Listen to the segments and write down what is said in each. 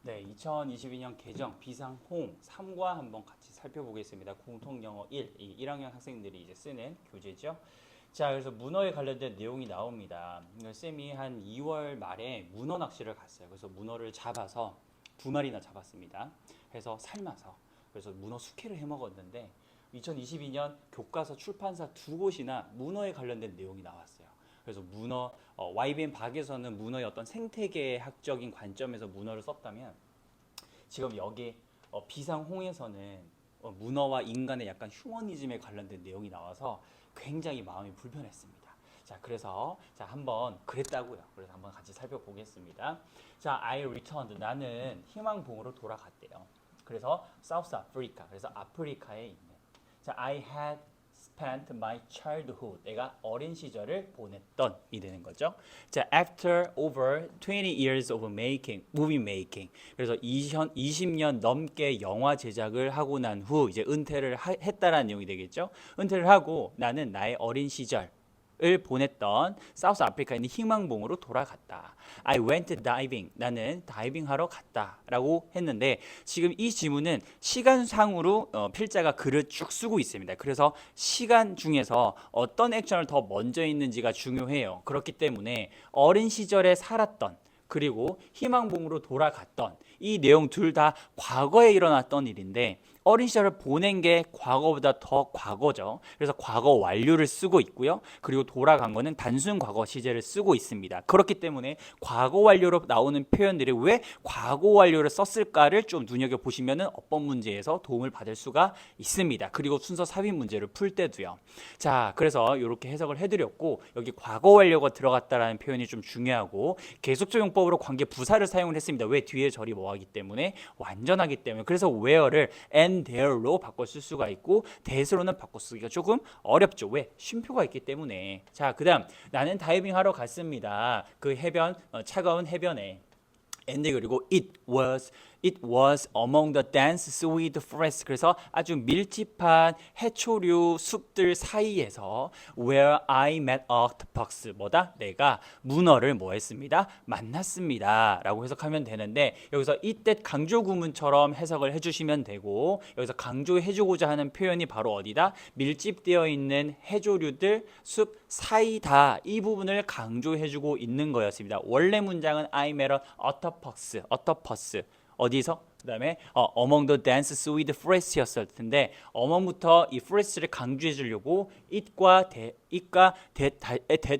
네, 2022년 개정 비상호응 3과 한번 같이 살펴보겠습니다. 공통영어 1, 이 1학년 학생들이 이제 쓰는 교재죠. 자, 그래서 문어에 관련된 내용이 나옵니다. 쌤이 한 2월 말에 문어 낚시를 갔어요. 그래서 문어를 잡아서 2마리나 잡았습니다. 그래서 삶아서 그래서 문어 숙회를 해 먹었는데 2022년 교과서 출판사 2곳이나 문어에 관련된 내용이 나왔어요. 그래서 문어 YBN 박에서는 문어의 어떤 생태계학적인 관점에서 문어를 썼다면 지금 여기 비상홍에서는 문어와 인간의 약간 휴머니즘에 관련된 내용이 나와서 굉장히 마음이 불편했습니다. 자, 그래서 자 한번 그랬다고요. 그래서 한번 같이 살펴보겠습니다. 자, I returned. 나는 희망봉으로 돌아갔대요. 그래서 South Africa. 그래서 아프리카에 있는. 자, I had spent my childhood. 내가 어린 시절을 보냈던이 되는 거죠. 자, after over 20 years of making, movie making. 그래서 20년 넘게 영화 제작을 하고 난 후 이제 은퇴를 했다라는 내용이 되겠죠. 은퇴를 하고 나는 나의 어린 시절 을 보냈던 사우스 아프리카에 있는 희망봉으로 돌아갔다. I went diving. 나는 다이빙하러 갔다라고 했는데 지금 이 지문은 시간상으로 필자가 글을 쭉 쓰고 있습니다. 그래서 시간 중에서 어떤 액션을 더 먼저 있는지가 중요해요. 그렇기 때문에 어린 시절에 살았던 그리고 희망봉으로 돌아갔던 이 내용 둘 다 과거에 일어났던 일인데 어린 시절을 보낸 게 과거보다 더 과거죠. 그래서 과거 완료를 쓰고 있고요. 그리고 돌아간 거는 단순 과거 시제를 쓰고 있습니다. 그렇기 때문에 과거 완료로 나오는 표현들이 왜 과거 완료를 썼을까를 좀 눈여겨보시면 어법 문제에서 도움을 받을 수가 있습니다. 그리고 순서 삽입 문제를 풀 때도요. 자, 그래서 이렇게 해석을 해드렸고 여기 과거 완료가 들어갔다라는 표현이 좀 중요하고 계속적용법으로 관계 부사를 사용을 했습니다. 왜 뒤에 절이 뭐하기 때문에 완전하기 때문에 그래서 where를 and there로 바꿔 쓸 수가 있고 that으로는 바꿔 쓰기가 조금 어렵죠. 왜? 쉼표가 있기 때문에. 자, 그다음 나는 다이빙 하러 갔습니다. 그 해변 차가운 해변에 and 그리고 it was among the dense seaweed forests. 그래서 아주 밀집한 해초류 숲들 사이에서 where I met octopus. 뭐다? 내가 문어를 뭐 했습니다? 만났습니다. 라고 해석하면 되는데 여기서 이때 강조 구문처럼 해석을 해주시면 되고 여기서 강조해주고자 하는 표현이 바로 어디다? 밀집되어 있는 해조류들 숲 사이다. 이 부분을 강조해주고 있는 거였습니다. 원래 문장은 I met an octopus. 어디서? 그 다음에 among the dense seaweed forest였을 텐데 among부터 이 forest를 강조해 주려고 it과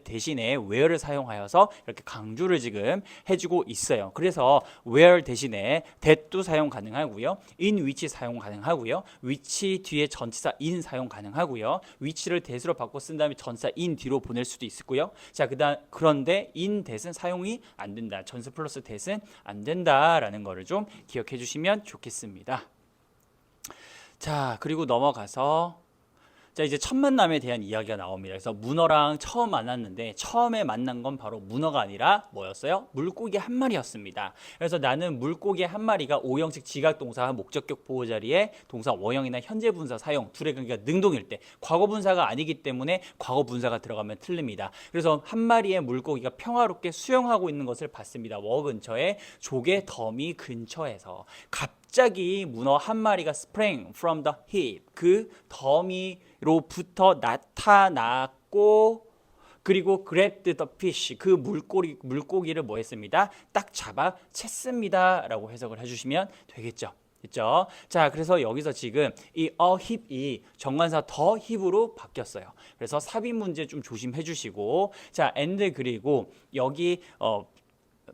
대신에 where를 사용하여서 이렇게 강조를 지금 해주고 있어요. 그래서 where 대신에 that도 사용 가능하고요. in which 사용 가능하고요. which 뒤에 전치사 in 사용 가능하고요. which를 that으로 바꿔 쓴 다음에 전치사 in 뒤로 보낼 수도 있고요. 자, 그런데 in that은 사용이 안 된다. 전스 플러스 that은 안 된다라는 거를 좀 기억해 주시면 좋겠습니다. 자, 그리고 넘어가서 자, 이제 첫 만남에 대한 이야기가 나옵니다. 그래서 문어랑 처음 만났는데 처음에 만난 건 바로 문어가 아니라 뭐였어요? 물고기 한 마리였습니다. 그래서 나는 물고기 한 마리가 오형식 지각동사 목적격 보호 자리에 동사 원형이나 현재 분사 사용 둘의 관계가 능동일 때 과거 분사가 아니기 때문에 과거 분사가 들어가면 틀립니다. 그래서 한 마리의 물고기가 평화롭게 수영하고 있는 것을 봤습니다. 워 근처에 조개 더미 근처에서 갑자기 문어 한 마리가 sprang from the hip 그 더미로부터 나타났고 그리고 grabbed the fish 그 물고기를 뭐 했습니다? 딱 잡아 챘습니다 라고 해석을 해주시면 되겠죠. 됐죠? 자, 그래서 여기서 지금 이 a hip이 정관사 the hip으로 바뀌었어요. 그래서 삽입 문제 좀 조심해 주시고 자, and 그리고 여기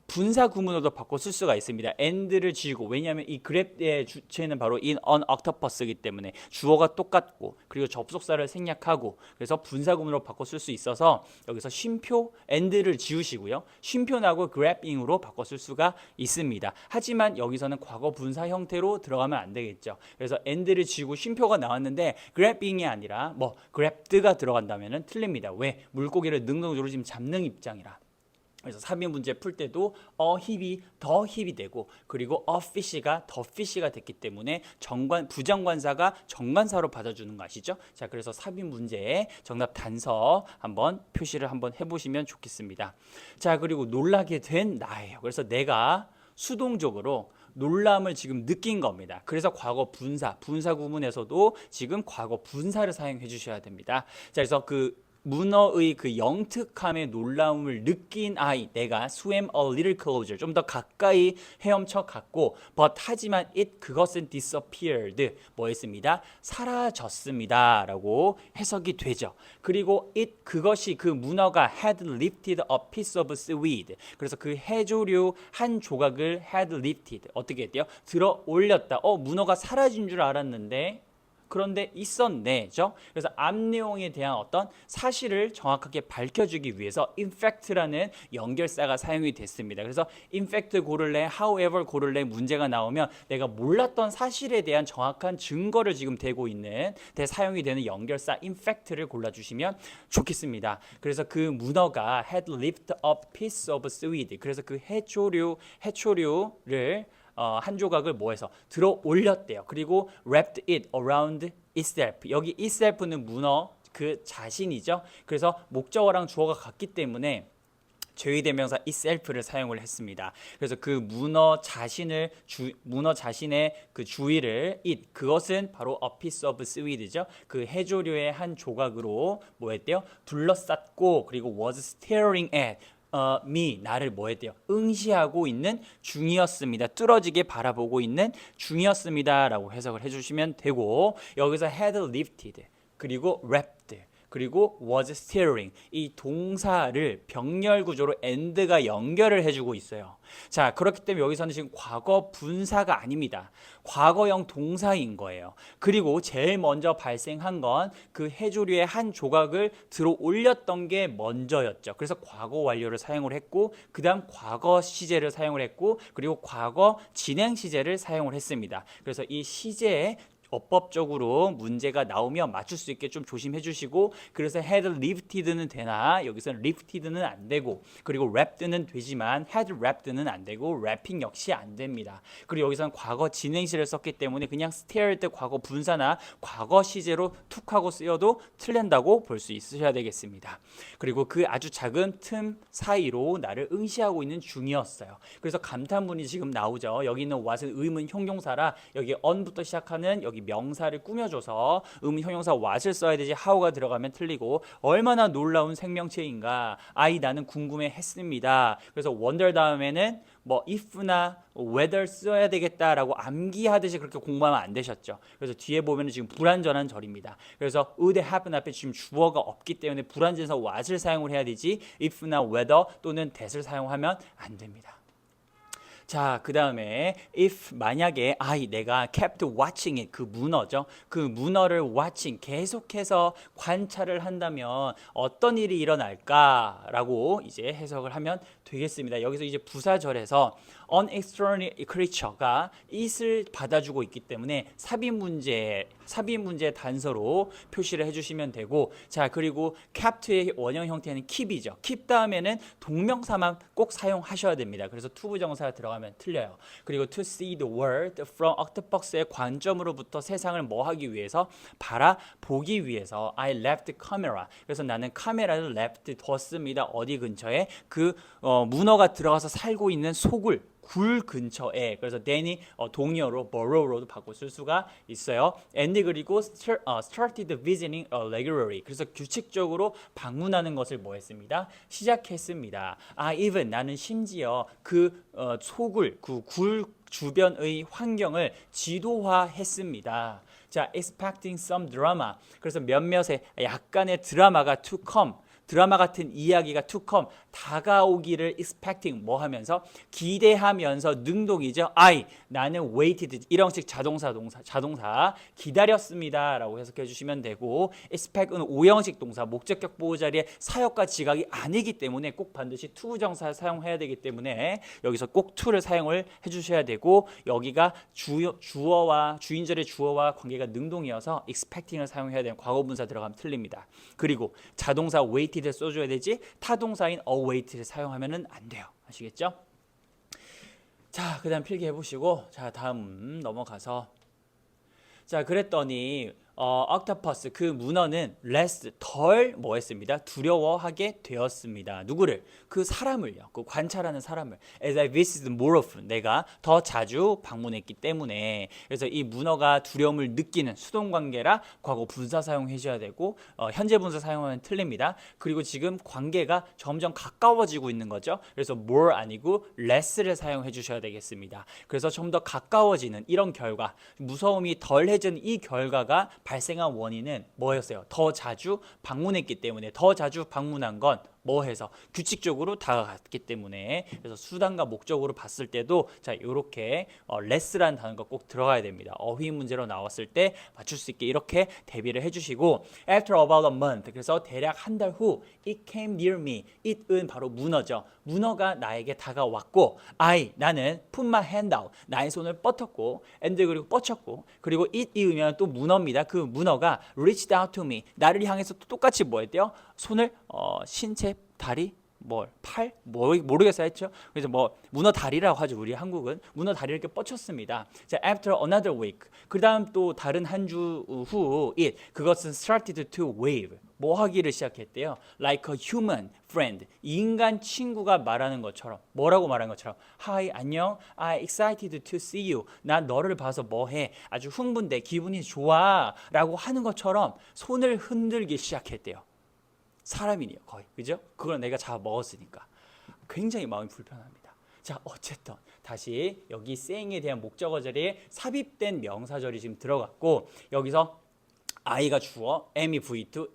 분사 구문으로도 바꿔 쓸 수가 있습니다. and를 지우고 왜냐하면 이 grab의 주체는 바로 in an octopus이기 때문에 주어가 똑같고 그리고 접속사를 생략하고 그래서 분사 구문으로 바꿔 쓸 수 있어서 여기서 쉼표 and를 지우시고요. 쉼표 나고 grabbing으로 바꿔 쓸 수가 있습니다. 하지만 여기서는 과거 분사 형태로 들어가면 안 되겠죠. 그래서 and를 지우고 쉼표가 나왔는데 grabbing이 아니라 뭐 grabbed가 들어간다면 틀립니다. 왜? 물고기를 능동적으로 지금 잡는 입장이라. 그래서 삽입 문제 풀 때도 hip이 더 hip이 되고 그리고 a fish가 더 fish가 됐기 때문에 부정관사가 정관사로 받아주는 거 아시죠? 자, 그래서 삽입 문제에 정답 단서 한번 표시를 한번 해보시면 좋겠습니다. 자, 그리고 놀라게 된 나예요. 그래서 내가 수동적으로 놀람을 지금 느낀 겁니다. 그래서 과거 분사 구문에서도 지금 과거 분사를 사용해 주셔야 됩니다. 자, 그래서 그 문어의 그 영특함의 놀라움을 느낀 아이, 내가 swam a little closer, 좀 더 가까이 헤엄쳐 갔고, but 하지만 그것은 disappeared, 뭐 했습니다? 사라졌습니다 라고 해석이 되죠. 그리고 그것이 그 문어가 had lifted a piece of seaweed, 그래서 그 해조류 한 조각을 had lifted, 어떻게 했대요? 들어 올렸다. 문어가 사라진 줄 알았는데 그런데 있었네죠. 그래서 앞 내용에 대한 어떤 사실을 정확하게 밝혀주기 위해서 in fact라는 연결사가 사용이 됐습니다. 그래서 in fact 고를래, however 고를래 문제가 나오면 내가 몰랐던 사실에 대한 정확한 증거를 지금 대고 있는 사용이 되는 연결사 in fact를 골라주시면 좋겠습니다. 그래서 그 문어가 had lifted a piece of seaweed, 그래서 그 해초류를 한 조각을 뭐해서 들어 올렸대요. 그리고 wrapped it around itself. 여기 itself는 문어 그 자신이죠. 그래서 목적어랑 주어가 같기 때문에 죄의대명사 itself를 사용을 했습니다. 그래서 그 문어 자신의 그 주위를 그것은 바로 a piece of seaweed죠. 그 해조류의 한 조각으로 뭐했대요? 둘러쌌고, 그리고 was staring at 나를 뭐했대요? 응시하고 있는 중이었습니다. 뚫어지게 바라보고 있는 중이었습니다 라고 해석을 해주시면 되고, 여기서 had lifted, 그리고 wrapped, 그리고 was staring, 이 동사를 병렬 구조로 and가 연결을 해주고 있어요. 자, 그렇기 때문에 여기서는 지금 과거 분사가 아닙니다. 과거형 동사인 거예요. 그리고 제일 먼저 발생한 건 그 해조류의 한 조각을 들어 올렸던 게 먼저였죠. 그래서 과거 완료를 사용을 했고, 그 다음 과거 시제를 사용을 했고, 그리고 과거 진행 시제를 사용을 했습니다. 그래서 이 시제에 어법적으로 문제가 나오면 맞출 수 있게 좀 조심해 주시고, 그래서 had lifted는 되나 여기서는 lifted는 안 되고, 그리고 wrapped는 되지만 had wrapped는 안 되고, wrapping 역시 안 됩니다. 그리고 여기서는 과거 진행시를 썼기 때문에 그냥 stared 과거 분사나 과거 시제로 툭 하고 쓰여도 틀린다고 볼 수 있으셔야 되겠습니다. 그리고 그 아주 작은 틈 사이로 나를 응시하고 있는 중이었어요. 그래서 감탄문이 지금 나오죠. 여기 있는 what은 의문 형용사라 여기 on부터 시작하는 여기 명사를 꾸며줘서 의문 형용사 what을 써야 되지 how가 들어가면 틀리고, 얼마나 놀라운 생명체인가, 나는 궁금해 했습니다. 그래서 wonder 다음에는 뭐 if나 whether 써야 되겠다라고 암기하듯이 그렇게 공부하면 안 되셨죠. 그래서 뒤에 보면 지금 불완전한 절입니다. 그래서 would happen 앞에 지금 주어가 없기 때문에 불완전해서 what을 사용을 해야 되지 if나 whether 또는 that을 사용하면 안 됩니다. 자, 그 다음에 if 만약에 내가 kept watching it, 그 문어죠. 그 문어를 watching, 계속해서 관찰을 한다면 어떤 일이 일어날까라고 이제 해석을 하면 되겠습니다. 여기서 이제 부사절에서 an extraordinary creature가 it을 받아주고 있기 때문에 삽입 문제 단서로 표시를 해주시면 되고, 자, 그리고 capt의 원형 형태는 keep이죠. keep 다음에는 동명사만 꼭 사용하셔야 됩니다. 그래서 투부정사가 들어가면 틀려요. 그리고 to see the world from octopus의 관점으로부터 세상을 뭐 하기 위해서, 바라보기 위해서 I left camera, 그래서 나는 카메라를 left 뒀습니다. 어디 근처에? 그 문어가 들어가서 살고 있는 굴 근처에. 그래서 then이 동의어로 borrow로도 바꿔 쓸 수가 있어요. and 그리고 started visiting regularly, 그래서 규칙적으로 방문하는 것을 뭐 했습니다? 시작했습니다. even 나는 심지어 그 굴 주변의 환경을 지도화했습니다. 자, expecting some drama, 그래서 몇몇의 약간의 드라마가 to come, 드라마 같은 이야기가 to come, 다가오기를 expecting 뭐 하면서, 기대하면서, 능동이죠. 나는 waited, 일형식 자동사 기다렸습니다 라고 해석해 주시면 되고, expect은 오형식 동사, 목적격 보호 자리에 사역과 지각이 아니기 때문에 꼭 반드시 to 정사 사용해야 되기 때문에 여기서 꼭 to를 사용을 해주셔야 되고, 여기가 주인절의 주어와 관계가 능동이어서 expecting을 사용해야 되는 과거분사 들어가면 틀립니다. 그리고 자동사 waited를 써줘야 되지 타동사인 await를 사용하면 안 돼요. 아시겠죠? 자, 그 다음 필기 해보시고, 자, 다음 넘어가서, 자, 그랬더니 octopus 그 문어는 less 덜 뭐했습니다. 두려워하게 되었습니다. 누구를? 그 사람을요. 그 관찰하는 사람을. As I visited more often. 내가 더 자주 방문했기 때문에. 그래서 이 문어가 두려움을 느끼는 수동 관계라 과거 분사 사용해 줘야 되고 현재 분사 사용하면 틀립니다. 그리고 지금 관계가 점점 가까워지고 있는 거죠. 그래서 more 아니고 less를 사용해 주셔야 되겠습니다. 그래서 좀 더 가까워지는 이런 결과, 무서움이 덜해진 이 결과가 발생한 원인은 뭐였어요? 더 자주 방문했기 때문에. 더 자주 방문한 건 뭐 해서 규칙적으로 다가갔기 때문에. 그래서 수단과 목적으로 봤을 때도 자 이렇게 less라는 단어가 꼭 들어가야 됩니다. 어휘 문제로 나왔을 때 맞출 수 있게 이렇게 대비를 해주시고 after about a month 그래서 대략 한 달 후 it came near me. it은 바로 문어죠. 문어가 나에게 다가왔고 나는 put my hand out 나의 손을 뻗었고 and 그리고 뻗쳤고 그리고 it이 의미하는 또 문어입니다. 그 문어가 reached out to me 나를 향해서 또 똑같이 뭐 했대요? 손을 신체 다리 팔 모르겠어요 했죠. 그래서 문어 다리라고 하죠. 우리 한국은 문어 다리를 이렇게 뻗쳤습니다. 자, after another week 그다음 또 다른 한 주 후 그것은 started to wave 뭐 하기를 시작했대요. Like a human friend 인간 친구가 말하는 것처럼 뭐라고 말하는 것처럼 Hi 안녕 I'm excited to see you 나 너를 봐서 뭐해 아주 흥분돼 기분이 좋아 라고 하는 것처럼 손을 흔들기 시작했대요. 사람이네요 거의 그죠? 그걸 내가 잡아 먹었으니까 굉장히 마음이 불편합니다. 자 어쨌든 다시 여기 saying에 대한 목적어 자리에 삽입된 명사절이 지금 들어갔고 여기서 I가 주어, M이 V2,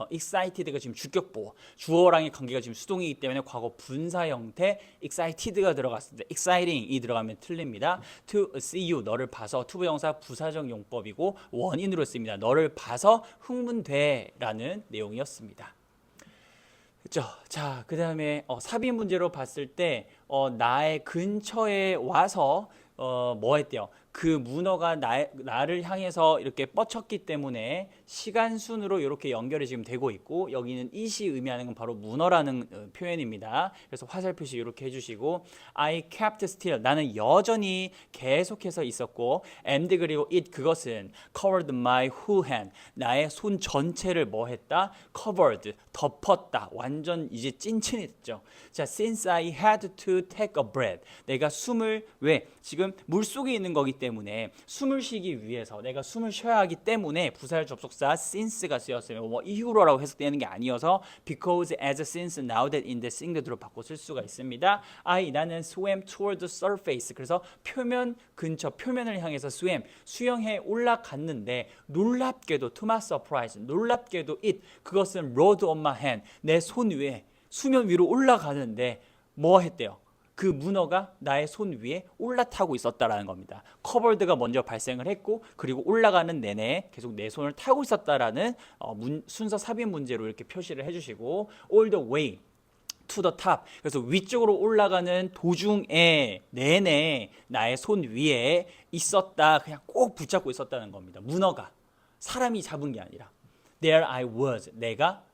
excited가 지금 주격보호 주어랑의 관계가 지금 수동이기 때문에 과거 분사 형태 excited가 들어갔습니다. exciting이 들어가면 틀립니다. To see you, 너를 봐서 투부정사 부사적 용법이고 원인으로 씁니다. 너를 봐서 흥분돼 라는 내용이었습니다. 그렇죠? 자, 그 다음에 삽입 문제로 봤을 때 나의 근처에 와서 뭐 했대요? 그 문어가 나를 향해서 이렇게 뻗쳤기 때문에 시간 순으로 이렇게 연결이 지금 되고 있고 여기는 it이 의미하는 건 바로 문어라는 표현입니다. 그래서 화살 표시 이렇게 해주시고 I kept still 나는 여전히 계속해서 있었고 and 그리고 it 그것은 covered my whole hand 나의 손 전체를 뭐 했다? covered 덮었다. 완전 이제 찐친이 됐죠. 자, since I had to take a breath 내가 숨을 왜? 지금 물속에 있는 거기 때문에 숨을 쉬기 위해서 내가 숨을 쉬어야 하기 때문에 부사절 접속사 since가 쓰였으면 이후로라고 해석되는 게 아니어서 because as since now that in the singlet로 바꿔 쓸 수가 있습니다. 나는 swam toward the surface 그래서 표면 근처 표면을 향해서 수영해 올라갔는데 놀랍게도 to my surprise 놀랍게도 it 그것은 rode on my hand 내 손 위에 수면 위로 올라가는데 뭐 했대요? 그 문어가 나의 손 위에 올라타고 있었다라는 겁니다. 커버드가 먼저 발생을 했고 그리고 올라가는 내내 계속 내 손을 타고 있었다라는 순서 삽입 문제로 이렇게 표시를 해주시고 all the way to the top 그래서 위쪽으로 올라가는 도중에 내내 나의 손 위에 있었다 그냥 꼭 붙잡고 있었다는 겁니다. 문어가 사람이 잡은 게 아니라 there I was 내가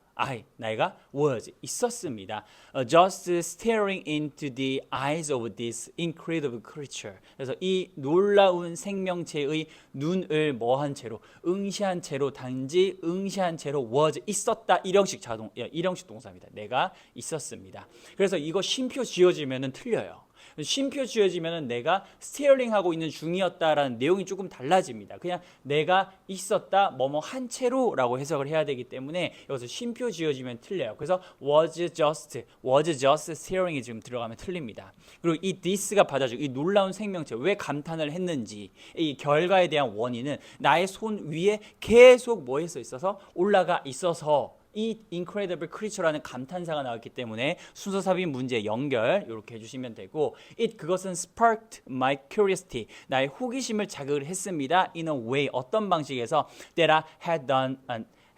was 있었습니다. Just staring into the eyes of this incredible creature. 그래서 이 놀라운 생명체의 눈을 뭐한 채로 응시한 채로 단지 응시한 채로 was 있었다 일형식 동사입니다. 내가 있었습니다. 그래서 이거 쉼표 지어지면은 틀려요. 쉼표 지어지면은 내가 스티어링하고 있는 중이었다라는 내용이 조금 달라집니다. 그냥 내가 있었다 뭐뭐 한 채로라고 해석을 해야 되기 때문에 여기서 쉼표 지어지면 틀려요. 그래서 was just steering이 지금 들어가면 틀립니다. 그리고 이 this가 받아주고 이 놀라운 생명체 왜 감탄을 했는지 이 결과에 대한 원인은 나의 손 위에 계속 뭐 했어 있어서 올라가 있어서 이 incredible creature라는 감탄사가 나왔기 때문에 순서 삽입 문제 연결 이렇게 해주시면 되고 그것은 sparked my curiosity 나의 호기심을 자극을 했습니다. in a way 어떤 방식에서 that I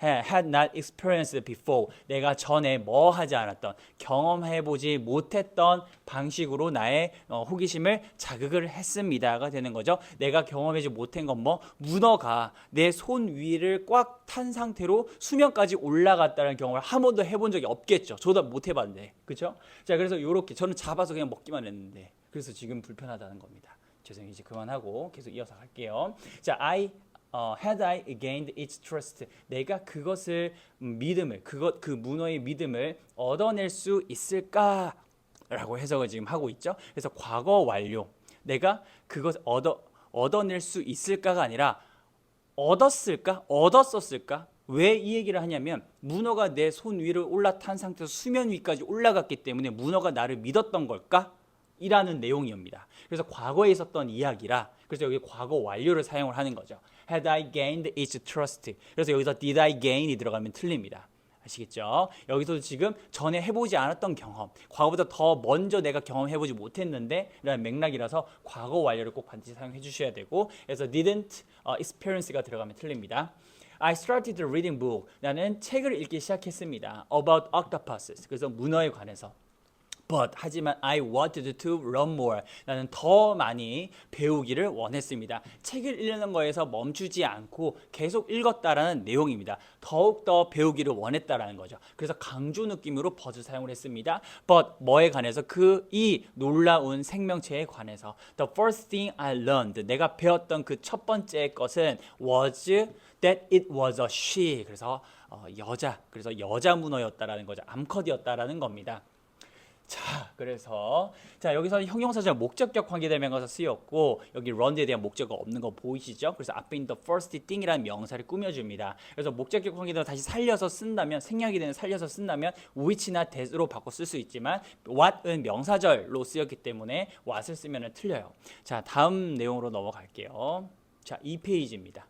had not experienced before 내가 전에 뭐 하지 않았던 경험해보지 못했던 방식으로 나의 호기심을 자극을 했습니다가 되는 거죠. 내가 경험하지 못한 건 문어가 내 손 위를 꽉 탄 상태로 수면까지 올라갔다는 경험을 한 번도 해본 적이 없겠죠. 저도 못 해봤는데 그렇죠? 자 그래서 이렇게 저는 잡아서 그냥 먹기만 했는데 그래서 지금 불편하다는 겁니다. 죄송해요. 이제 그만하고 계속 이어서 갈게요. 자 had I gained its trust. 내가 그것을 믿음을 그 문어의 믿음을 얻어낼 수 있을까? 라고 해석을 지금 하고 있죠. 그래서 과거 완료. 내가 그것 얻어낼 수 있을까가 아니라 얻었을까? 얻었었을까? 왜 이 얘기를 하냐면 문어가 내 손 위를 올라탄 상태에서 수면 위까지 올라갔기 때문에 문어가 나를 믿었던 걸까? 이라는 내용이옵니다. 그래서 과거에 있었던 이야기라 그래서 여기 과거 완료를 사용을 하는 거죠. Had I gained its trust. 그래서 여기서 did I gain이 들어가면 틀립니다. 아시겠죠? 여기서도 지금 전에 해보지 않았던 경험, 과거보다 더 먼저 내가 경험해보지 못했는데 라는 맥락이라서 과거 완료를 꼭 반드시 사용해 주셔야 되고 그래서 didn't experience가 들어가면 틀립니다. I started reading book. 나는 책을 읽기 시작했습니다. About octopuses. 그래서 문어에 관해서. But 하지만 I wanted to learn more. 나는 더 많이 배우기를 원했습니다. 책을 읽는 거에서 멈추지 않고 계속 읽었다라는 내용입니다. 더욱더 배우기를 원했다라는 거죠. 그래서 강조 느낌으로 but을 사용을 했습니다. But 뭐에 관해서 이 놀라운 생명체에 관해서 The first thing I learned. 내가 배웠던 그 첫 번째 것은 was that it was a she. 그래서 그래서 여자 문어였다라는 거죠. 암컷이었다라는 겁니다. 자, 그래서 여기서 형용사절 목적격 관계대명사가 쓰였고 여기 run에 대한 목적어가 없는 거 보이시죠? 그래서 앞에 있는 the first thing이라는 명사를 꾸며줍니다. 그래서 목적격 관계대명사 다시 살려서 쓴다면 생략이 되는 살려서 쓴다면 which나 that으로 바꿔 쓸 수 있지만 what은 명사절로 쓰였기 때문에 what을 쓰면 틀려요. 자, 다음 내용으로 넘어갈게요. 자, 2페이지입니다.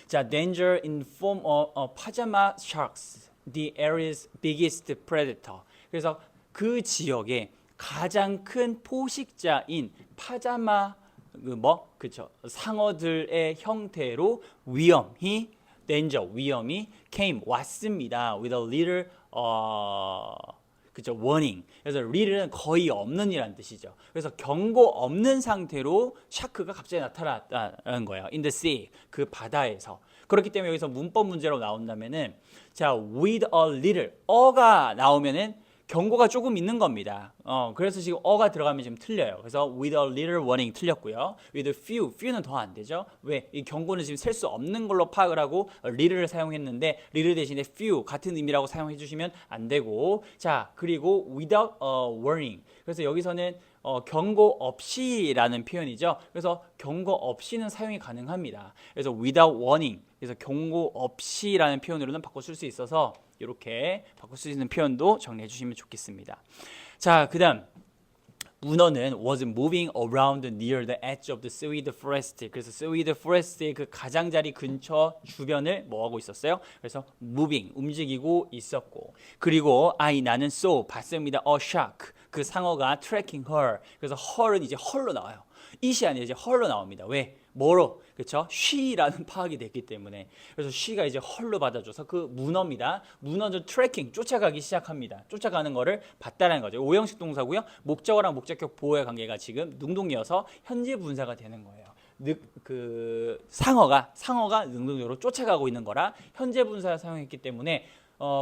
자, danger in form of pajama sharks, the area's biggest predator. 그래서 그 지역의 가장 큰 포식자인 파자마 상어들의 형태로 위험이 came 왔습니다. with a little warning. 그래서 little는 거의 없는이라는 뜻이죠. 그래서 경고 없는 상태로 샤크가 갑자기 나타났다는 거예요. in the sea 그 바다에서. 그렇기 때문에 여기서 문법 문제로 나온다면은 자 with a little 어가 나오면은 경고가 조금 있는 겁니다. 그래서 지금 어가 들어가면 지금 틀려요. 그래서 with a little warning 틀렸고요. with a few는 더 안 되죠. 왜? 이 경고는 지금 셀 수 없는 걸로 파악을 하고 little를 사용했는데 little 대신에 few 같은 의미라고 사용해 주시면 안 되고 자 그리고 without a warning. 그래서 여기서는 경고 없이라는 표현이죠. 그래서 경고 없이는 사용이 가능합니다. 그래서 without warning. 그래서 경고 없이라는 표현으로는 바꿔 쓸 수 있어서 이렇게 바꿀 수 있는 표현도 정리해 주시면 좋겠습니다. 자, 그다음 문어는 was moving around near the edge of the seaweed forest. 그래서 seaweed forest의 그 가장자리 근처 주변을 뭐 하고 있었어요? 그래서 moving 움직이고 있었고 그리고 나는 saw 봤습니다. a shark 그 상어가 tracking her. 그래서 her은 이제 her로 나와요. it이 아니라 이제 her로 나옵니다. 왜? 뭐로? 그렇죠? she라는 파악이 됐기 때문에 그래서 she가 이제 her로 받아줘서 그 문어입니다. 문어는 트래킹 쫓아가기 시작합니다. 쫓아가는 거를 봤다는 거죠. 오형식 동사고요. 목적어랑 목적격 보호의 관계가 지금 능동이어서 현재 분사가 되는 거예요. 그 상어가 능동적으로 쫓아가고 있는 거라 현재 분사를 사용했기 때문에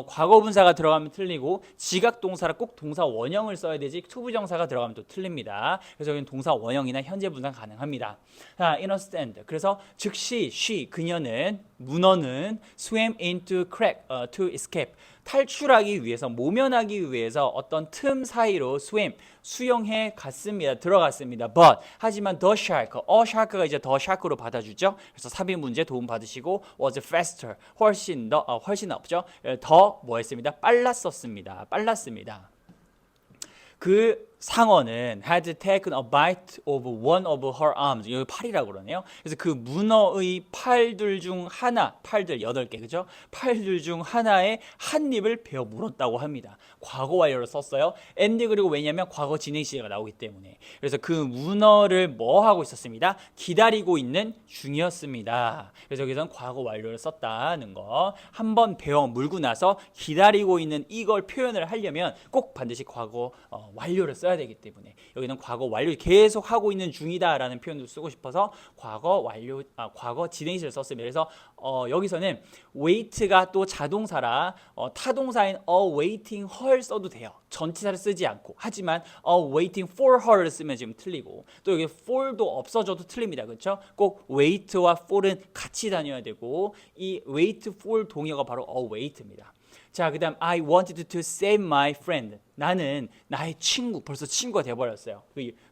과거 분사가 들어가면 틀리고 지각 동사라 꼭 동사 원형을 써야 되지 투부정사가 들어가면 또 틀립니다. 그래서 여기는 동사 원형이나 현재 분사 가능합니다. 자, understand. 그래서 즉시 그녀는 문어는 swam into crack to escape. 탈출하기 위해서 모면하기 위해서 어떤 틈 사이로 수영해 갔습니다. 들어갔습니다. But 하지만 the shark, shark가 이제 the shark로 받아주죠. 그래서 삽입 문제 도움 받으시고 was faster, 훨씬 없죠. 더 뭐했습니다? 빨랐습니다. 그 상어는 had taken a bite of one of her arms. 여기 팔이라고 그러네요. 그래서 그 문어의 팔들 중 하나, 팔들 8개, 그죠? 팔들 중 하나에 한 입을 베어 물었다고 합니다. 과거 완료로 썼어요. and 그리고 왜냐면 과거 진행 시제가 나오기 때문에. 그래서 그 문어를 뭐 하고 있었습니다? 기다리고 있는 중이었습니다. 그래서 여기서는 과거 완료를 썼다는 거. 한번 베어 물고 나서 기다리고 있는 이걸 표현을 하려면 꼭 반드시 과거 완료를 써야 써야 되기 때문에 여기는 과거 완료 계속 하고 있는 중이다라는 표현도 쓰고 싶어서 과거 완료 과거 진행시를 썼습니다. 그래서 여기서는 wait가 또 자동사라 타동사인 awaiting her 써도 돼요. 전치사를 쓰지 않고. 하지만 waiting for her를 쓰면 지금 틀리고 또 여기 for도 없어져도 틀립니다. 그렇죠? 꼭 wait와 for은 같이 다녀야 되고 이 wait for 동의어가 바로 await입니다. 자, 그 다음 I wanted to save my friend. 나는 나의 친구, 벌써 친구가 돼버렸어요.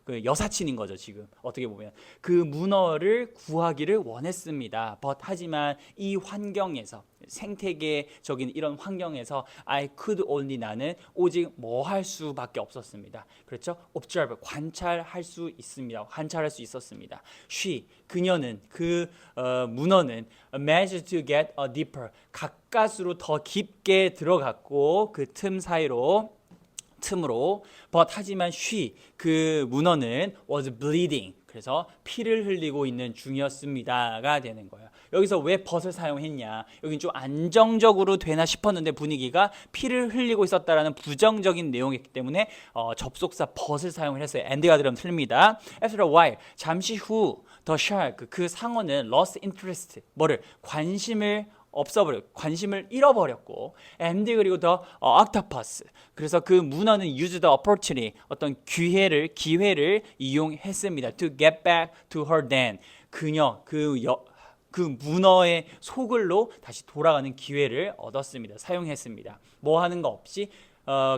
그 여사친인 거죠, 지금. 어떻게 보면. 그 문어를 구하기를 원했습니다. 하지만 이 환경에서, 생태계적인 이런 환경에서 I could only 나는 오직 뭐 할 수밖에 없었습니다. 그렇죠? observe, 관찰할 수 있습니다. 관찰할 수 있었습니다. she, 그녀는, 문어는 managed to get a deeper, 가까스로 더 깊게 들어갔고 그 틈으로 but 하지만 she 그 문어는 was bleeding 그래서 피를 흘리고 있는 중이었습니다가 되는 거예요. 여기서 왜 but을 사용했냐? 여긴 좀 안정적으로 되나 싶었는데 분위기가 피를 흘리고 있었다라는 부정적인 내용이기 때문에 접속사 but을 사용을 했어요. and가 들으면 틀립니다. After a while 잠시 후 the shark 그 상어는 lost interest 뭐를 관심을 잃어버렸고 and 그리고 the octopus 그래서 그 문어는 use the opportunity 어떤 기회를 이용했습니다. to get back to her den 그녀 그 문어의 소굴로 다시 돌아가는 기회를 얻었습니다. 사용했습니다. 뭐 하는 거 없이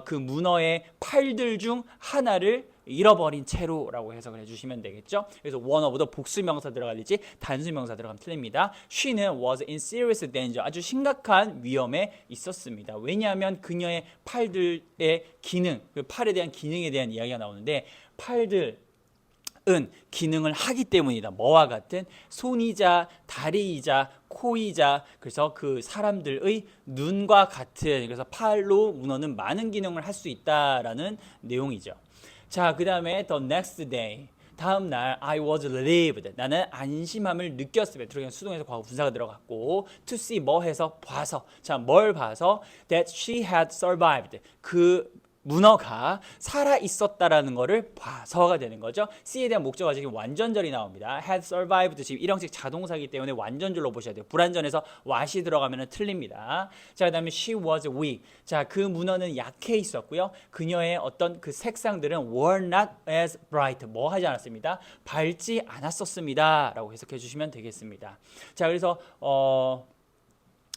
그 문어의 팔들 중 하나를 잃어버린 채로라고 해석을 해주시면 되겠죠. 그래서 one of the 복수명사 들어가야지 단수명사 들어가면 틀립니다. she는 was in serious danger 아주 심각한 위험에 있었습니다. 왜냐하면 그녀의 팔들의 기능, 그 팔에 대한 기능에 대한 이야기가 나오는데 팔들 기능을 하기 때문이다. 뭐와 같은 손이자 다리이자 코이자 그래서 그 사람들의 눈과 같은 그래서 팔로 문어는 많은 기능을 할 수 있다라는 내용이죠. 자, 그 다음에 the next day 다음 날 I was relieved 나는 안심함을 느꼈습니다. 들어가면 수동에서 과거 분사가 들어갔고 to see 뭐 해서 봐서 자, 뭘 봐서 that she had survived 그 문어가 살아 있었다라는 것을 봐서가 되는 거죠. C에 대한 목적어가 지금 완전절이 나옵니다. had survived 지금 일형식 자동사이기 때문에 완전절로 보셔야 돼요. 불완전해서 what이 들어가면 틀립니다. 자, 그다음에 she was weak. 자, 그 문어는 약해 있었고요. 그녀의 어떤 그 색상들은 were not as bright. 뭐 하지 않았습니다. 밝지 않았었습니다라고 해석해 주시면 되겠습니다. 자, 그래서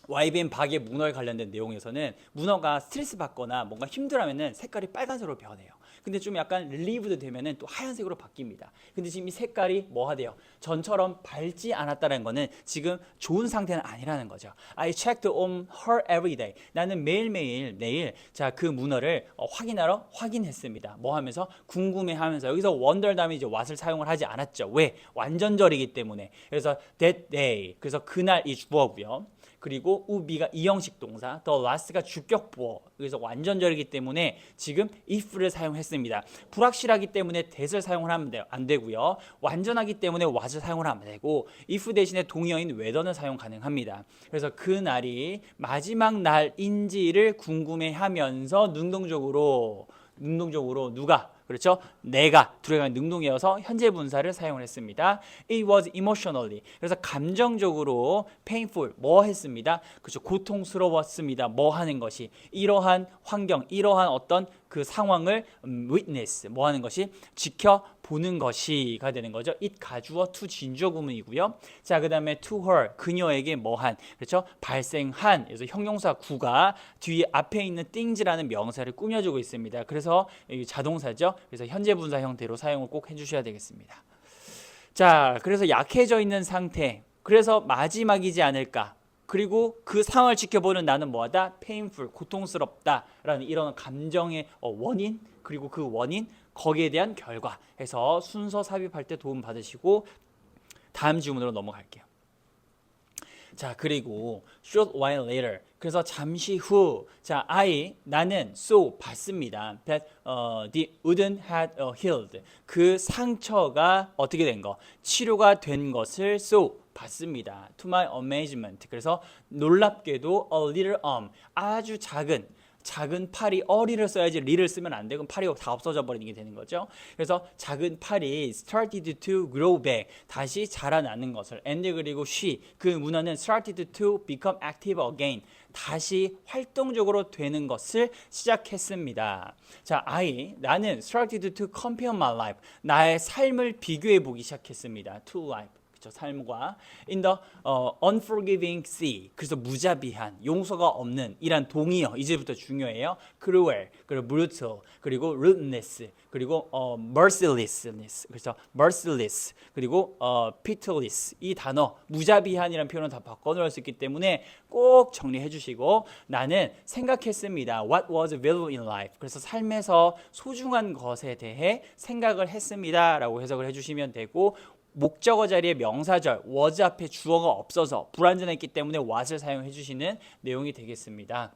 YBN 박의 문어에 관련된 내용에서는 문어가 스트레스 받거나 뭔가 힘들어하면은 색깔이 빨간색으로 변해요. 근데 좀 약간 릴리브드 되면은 또 하얀색으로 바뀝니다. 근데 지금 이 색깔이 뭐 하대요? 전처럼 밝지 않았다는 거는 지금 좋은 상태는 아니라는 거죠. I checked on her every day. 나는 매일 자, 그 문어를 확인했습니다. 뭐 하면서? 궁금해하면서. 여기서 wonder 다음에 이제 what을 사용을 하지 않았죠. 왜? 완전절이기 때문에. 그래서 that day. 그래서 그날 이 주어고요. 그리고 우비가 이형식 동사, the last가 주격보어. 그래서 완전절이기 때문에 지금 if를 사용했습니다. 불확실하기 때문에 that을 사용을 하면 안 되고요. 완전하기 때문에 what을 사용을 하면 되고 if 대신에 동의어인 whether는 사용 가능합니다. 그래서 그 날이 마지막 날인지를 궁금해하면서 능동적으로 누가 그렇죠? 내가 들어가는 능동이어서 현재 분사를 사용을 했습니다. It was emotionally. 그래서 감정적으로 painful. 뭐 했습니다? 그렇죠. 고통스러웠습니다. 뭐 하는 것이. 이러한 환경, 이러한 어떤 그 상황을 witness. 뭐 하는 것이? 지켜보는 것이가 되는 거죠. it 가주어 to 진주어 구문이고요. 자, 그 다음에 to her. 그녀에게 뭐한. 그렇죠? 발생한. 그래서 형용사 구가 뒤에 앞에 있는 things라는 명사를 꾸며주고 있습니다. 그래서 자동사죠. 그래서 현재 분사 형태로 사용을 꼭 해주셔야 되겠습니다. 자, 그래서 약해져 있는 상태. 그래서 마지막이지 않을까. 그리고 그 상황을 지켜보는 나는 뭐하다? painful, 고통스럽다라는 이런 감정의 원인 그리고 그 원인 거기에 대한 결과 해서 순서 삽입할 때 도움 받으시고 다음 지문으로 넘어갈게요. 자, 그리고 short while later. 그래서 잠시 후. 자, 나는 so 봤습니다. that the wound had healed. 그 상처가 어떻게 된 거? 치료가 된 것을 so 봤습니다. to my amazement. 그래서 놀랍게도 a little 아주 작은 작은 팔이 어리를 써야지 리를 쓰면 안 되고 팔이 다 없어져 버리는 게 되는 거죠. 그래서 작은 팔이 started to grow back 다시 자라나는 것을 and 그리고 she 그 문어는 started to become active again 다시 활동적으로 되는 것을 시작했습니다. 자, 나는 started to compare my life 나의 삶을 비교해 보기 시작했습니다. to life 삶과 in the unforgiving sea 그래서 무자비한 용서가 없는 이란 동의어 이제부터 중요해요. cruel 그리고 brutal 그리고 rudeness 그리고 mercilessness 그래서 merciless 그리고 pitiless 이 단어 무자비한이라는 표현을 다 바꿔놓을 수 있기 때문에 꼭 정리해 주시고 나는 생각했습니다. What was valuable in life 그래서 삶에서 소중한 것에 대해 생각을 했습니다 라고 해석을 해주시면 되고 목적어 자리에 명사절 was 앞에 주어가 없어서 불완전했기 때문에 what을 사용해 주시는 내용이 되겠습니다.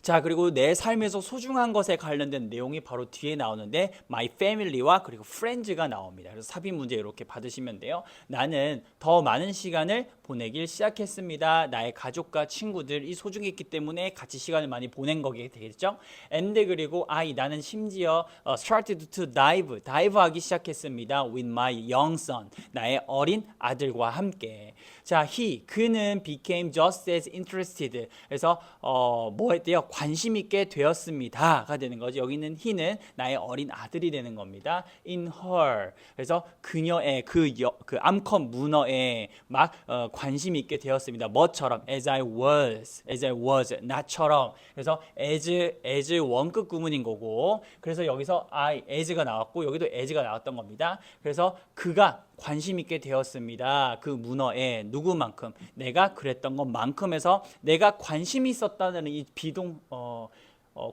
자, 그리고 내 삶에서 소중한 것에 관련된 내용이 바로 뒤에 나오는데 my family와 그리고 friends가 나옵니다. 그래서 삽입 문제 이렇게 받으시면 돼요. 나는 더 많은 시간을 보내길 시작했습니다. 나의 가족과 친구들이 소중했기 때문에 같이 시간을 많이 보낸 거게 되겠죠. and 그리고 나는 심지어 started to dive하기 시작했습니다. with my young son 나의 어린 아들과 함께. 자, 그는 became just as interested 그래서 뭐 했대요? 관심 있게 되었습니다가 되는 거죠. 여기는 he는 나의 어린 아들이 되는 겁니다. in her 그래서 그녀의 그 암컷 문어에 막 관심 있게 되었습니다. 뭐처럼 as I was 나처럼 그래서 as 원급 구문인 거고 그래서 여기서 as가 나왔고 여기도 as가 나왔던 겁니다. 그래서 그가 관심 있게 되었습니다. 그 문어에 누구만큼 내가 그랬던 것만큼에서 내가 관심이 있었다는 이 비동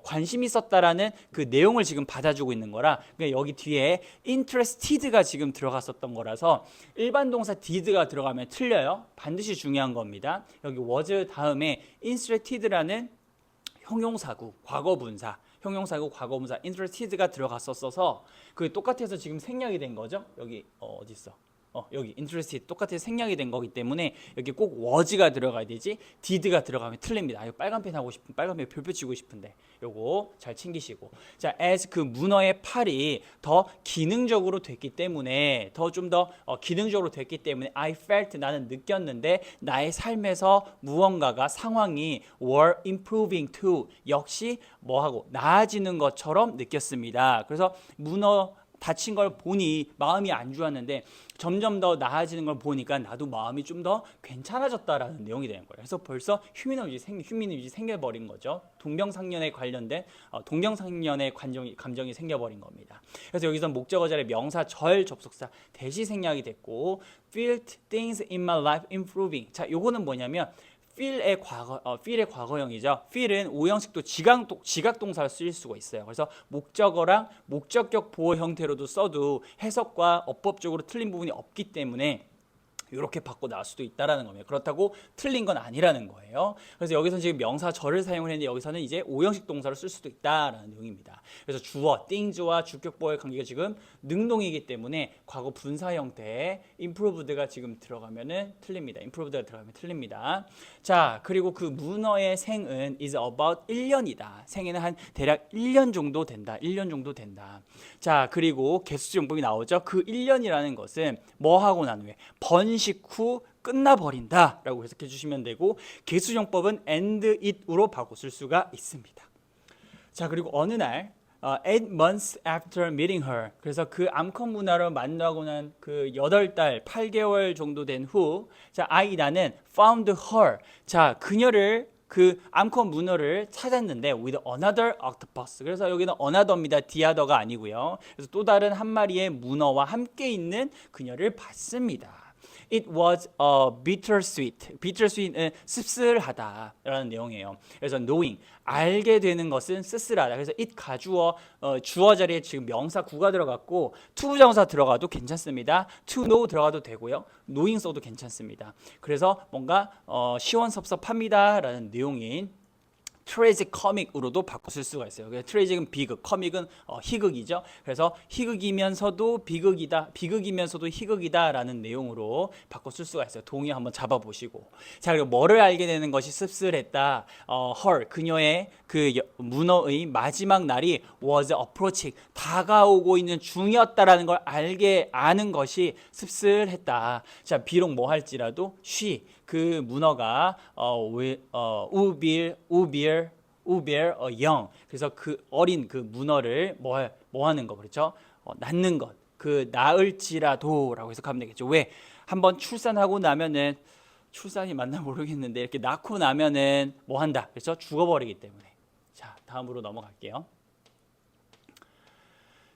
관심이 있었다라는 그 내용을 지금 받아주고 있는 거라 그러니까 여기 뒤에 interested가 지금 들어갔었던 거라서 일반 동사 did가 들어가면 틀려요. 반드시 중요한 겁니다. 여기 was 다음에 interested라는 형용사구 과거분사 interested가 들어갔었어서 그 똑같아서 지금 생략이 된 거죠. 여기 어디 있어? 여기 interested 똑같이 생략이 된 거기 때문에 여기 꼭 was가 들어가야 되지 did가 들어가면 틀립니다. 이거 빨간 펜 하고 싶은 빨간 펜 별표 치고 싶은데 요거 잘 챙기시고 자 as 그 문어의 팔이 더 기능적으로 됐기 때문에 기능적으로 됐기 때문에 I felt 나는 느꼈는데 나의 삶에서 무언가가 상황이 were improving too 역시 뭐하고 나아지는 것처럼 느꼈습니다. 그래서 문어 다친 걸 보니 마음이 안 좋았는데 점점 더 나아지는 걸 보니까 나도 마음이 좀 더 괜찮아졌다라는 내용이 되는 거예요. 그래서 벌써 휴민이지 생겨버린 거죠. 동병상련에 관련된 동병상련의 감정이 생겨버린 겁니다. 그래서 여기서 목적어 자리에 명사 절 접속사 대시 생략이 됐고 felt things in my life improving. 자, 요거는 뭐냐면 feel의 과거형이죠. feel은 오형식도 지각동사를 쓰일 수가 있어요. 그래서 목적어랑 목적격 보호 형태로도 써도 해석과 어법적으로 틀린 부분이 없기 때문에 이렇게 바꿔 나올 수도 있다라는 겁니다. 그렇다고 틀린 건 아니라는 거예요. 그래서 여기서는 지금 명사 절을 사용을 했는데 여기서는 이제 오형식 동사를 쓸 수도 있다라는 내용입니다. 그래서 주어 things와 주격보호의 관계가 지금 능동이기 때문에 과거 분사 형태의 improved가 지금 들어가면은 틀립니다. improved가 들어가면 틀립니다. 자, 그리고 그 문어의 생은 is about 1년이다. 생에는 한 대략 1년 정도 된다. 1년 정도 된다. 자, 그리고 개수정법이 나오죠. 그 1년이라는 것은 뭐 하고 난 후에 번식 후 끝나버린다 라고 해석해 주시면 되고 개수정법은 and it으로 바꿔 쓸 수가 있습니다. 자, 그리고 어느 날 8 months after meeting her 그래서 그 암컷 문화를 만나고 난 그 8달 8개월 정도 된 후 자, 나는 found her 자, 그녀를 그 암컷 문어를 찾았는데 with another octopus 그래서 여기는 another입니다. the other가 아니고요. 그래서 또 다른 한 마리의 문어와 함께 있는 그녀를 봤습니다. It was bittersweet. bittersweet은 씁쓸하다라는 내용이에요. 그래서 knowing 알게 되는 것은 쓸쓸하다. 그래서 it 가주어 주어 자리에 지금 명사 구가 들어갔고 투부정사 들어가도 괜찮습니다. to know 들어가도 되고요. knowing 써도 괜찮습니다. 그래서 뭔가 시원섭섭합니다라는 내용인 트래지커믹으로도 바꿔 쓸 수가 있어요. 트래직은 비극, 커믹은 희극이죠. 그래서 희극이면서도 비극이다, 비극이면서도 희극이다라는 내용으로 바꿔 쓸 수가 있어요. 동의 한번 잡아보시고. 자, 그리고 뭐를 알게 되는 것이 씁쓸했다. her, 그녀의 그 문어의 마지막 날이 was approaching, 다가오고 있는 중이었다라는 걸 아는 것이 씁쓸했다. 자, 비록 뭐 할지라도 she, 그 문어가 우빌 영, 그래서 그 어린 그 문어를 뭐 하는 거 그렇죠? 낳는 것, 그 낳을지라도라고 해석하면 되겠죠. 왜? 한번 출산하고 나면은, 출산이 맞나 모르겠는데 이렇게 낳고 나면은 뭐 한다, 그래서 죽어버리기 때문에. 자, 다음으로 넘어갈게요.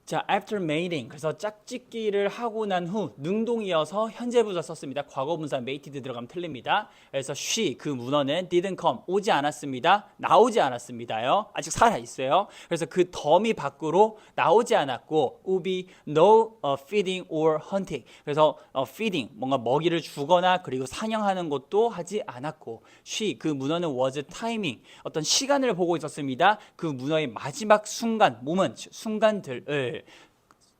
자, after mating, 그래서 짝짓기를 하고 난 후, 능동이어서 현재 분사 썼습니다. 과거 분사 mated 들어가면 틀립니다. 그래서 she, 그 문어는 didn't come, 오지 않았습니다. 나오지 않았습니다요. 아직 살아 있어요. 그래서 그 덤이 밖으로 나오지 않았고, would be no feeding or hunting. 그래서 feeding, 뭔가 먹이를 주거나 그리고 사냥하는 것도 하지 않았고, she, 그 문어는 was timing, 어떤 시간을 보고 있었습니다. 그 문어의 마지막 순간, moment,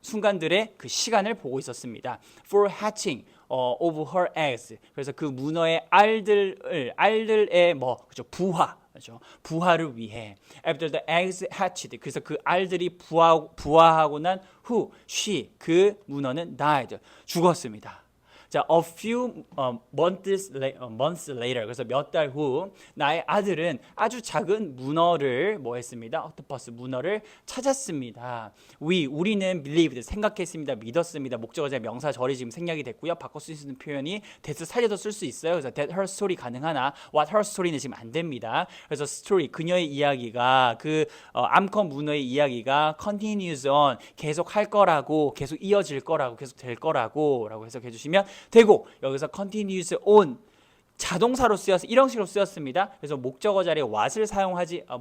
순간들의 그 시간을 보고 있었습니다. For hatching of her eggs. 그래서 그 문어의 알들의 그죠? 그렇죠? 부화를 위해. After the eggs hatched. 그래서 그 알들이 부화하고 난 후, she, 그 문어는 died. 죽었습니다. 자, a few months later. 그래서 몇 달 후 나의 아들은 아주 작은 문어를 뭐 했습니다? octopus, 문어를 찾았습니다. 우리는 believed, 생각했습니다. 믿었습니다. 목적어제 명사절이 지금 생략이 됐고요. 바꿔 쓸 수 있는 표현이 that을 살려서 쓸 수 있어요. 그래서 that her story 가능하나 what her story는 지금 안 됩니다. 그래서 story, 그녀의 이야기가, 그 암컷 문어의 이야기가 continues on, 계속 할 거라고, 계속 이어질 거라고, 계속 될 거라고 라고 해석해 주시면 되고, 여기서 continues on 자동사로 쓰여서 이런 식으로 쓰였습니다. 그래서 목적어 자리에 what을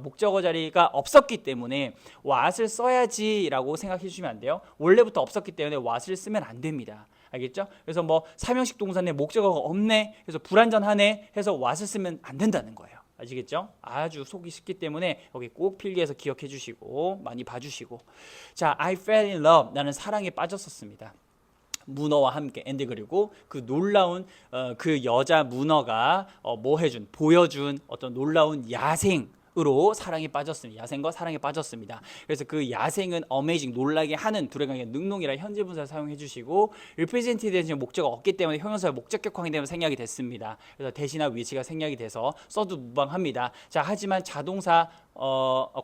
목적어 자리가 없었기 때문에 what을 써야지라고 생각해 주시면 안 돼요. 원래부터 없었기 때문에 what을 쓰면 안 됩니다. 알겠죠? 그래서 뭐 사명식 동사인데 목적어가 없네, 그래서 불완전하네 해서 what을 쓰면 안 된다는 거예요. 아시겠죠? 아주 속이 쉽기 때문에 여기 꼭 필기해서 기억해 주시고 많이 봐주시고. 자, I fell in love, 나는 사랑에 빠졌었습니다. 문어와 함께. and 그리고 그 놀라운 그 여자 문어가 보여준 어떤 놀라운 야생으로 사랑에 빠졌습니다. 야생과 사랑에 빠졌습니다. 그래서 그 야생은 amazing, 놀라게 하는, 둘의 관계 능동이라 현재 분사를 사용해 주시고, represent에 지금 목적어 없기 때문에 형용사의 목적격황이 되면 생략이 됐습니다. 그래서 대신할 위치가 생략이 돼서 써도 무방합니다. 자, 하지만 자동사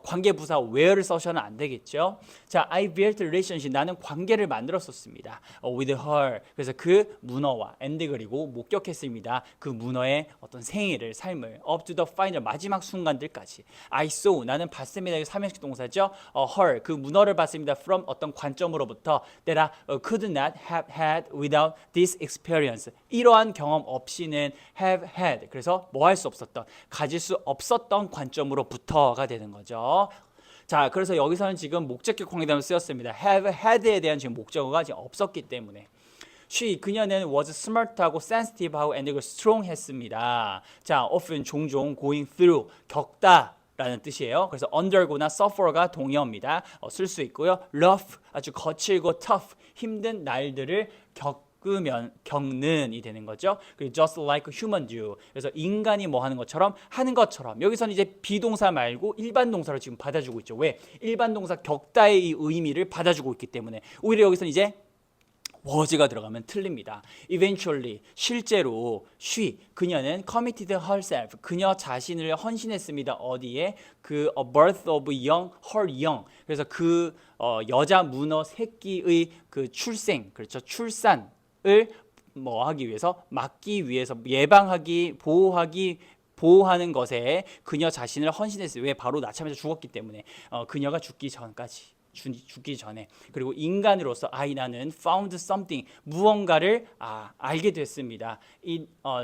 관계부사 where를 써서는 안 되겠죠. 자, I built a relationship, 나는 관계를 만들었었습니다. with her, 그래서 그 문어와, and 그리고 목격했습니다. 그 문어의 어떤 생애를, 삶을, up to the final, 마지막 순간들까지. I saw, 나는 봤습니다. 이게 삼형식 동사죠. her, 그 문어를 봤습니다. from 어떤 관점으로부터 that I could not have had without this experience, 이러한 경험 없이는 have had, 그래서 뭐 할 수 없었던, 가질 수 없었던 관점으로부터가 되는 거죠. 자, 그래서 여기서는 지금 목적격 관계대명사 쓰였습니다. have had에 대한 지금 목적어가 지금 없었기 때문에. she, 그녀는 was smart하고 sensitive하고 and strong했습니다. 자, often, 종종, going through, 겪다 라는 뜻이에요. 그래서 undergo나 suffer가 동의어입니다. 쓸 수 있고요. rough, 아주 거칠고 tough, 힘든 날들을 겪는이 되는 거죠. 그리고 just like human do, 그래서 인간이 뭐 하는 것처럼 여기서는 이제 비동사 말고 일반 동사로 지금 받아주고 있죠. 왜? 일반 동사 겪다의 의미를 받아주고 있기 때문에. 오히려 여기서는 이제 was가 들어가면 틀립니다. Eventually, 실제로 she, 그녀는 committed herself, 그녀 자신을 헌신했습니다. 어디에? 그 birth of young, her young. 그래서 그 여자 문어 새끼의 그 출생, 그렇죠? 출산을 뭐 하기 위해서, 막기 위해서, 예방하기, 보호하는 것에 그녀 자신을 헌신했어요. 왜? 바로 낳자마자 죽었기 때문에. 그녀가 죽기 전까지. 죽기 전에. 그리고 인간으로서 나는 found something 무언가를 알게 됐습니다.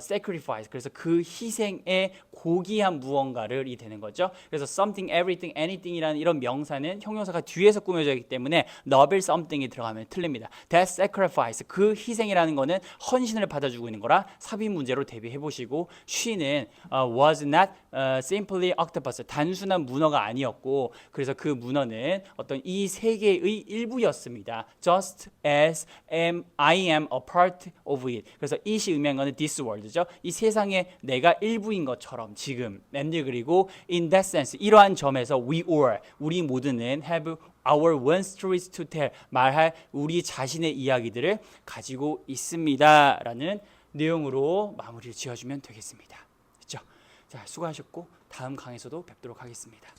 sacrifice 그래서 그 희생의 고귀한 무언가를 이 되는 거죠. 그래서 something, everything, anything이라는 이런 명사는 형용사가 뒤에서 꾸며져 있기 때문에 novel something이 들어가면 틀립니다. that sacrifice 그 희생이라는 거는 헌신을 받아주고 있는 거라 삽입 문제로 대비해 보시고 she는 was not simply octopus 단순한 문어가 아니었고 그래서 그 문어는 어떤 이 세계의 일부였습니다. Just as I am a part of it. 그래서 it이 의미한 거는 this world죠. 이 세상에 내가 일부인 것처럼 지금 and 그리고 in that sense 이러한 점에서 we all 우리 모두는 have our own stories to tell 말할 우리 자신의 이야기들을 가지고 있습니다라는 내용으로 마무리를 지어주면 되겠습니다. 그렇죠? 자, 수고하셨고 다음 강에서도 뵙도록 하겠습니다.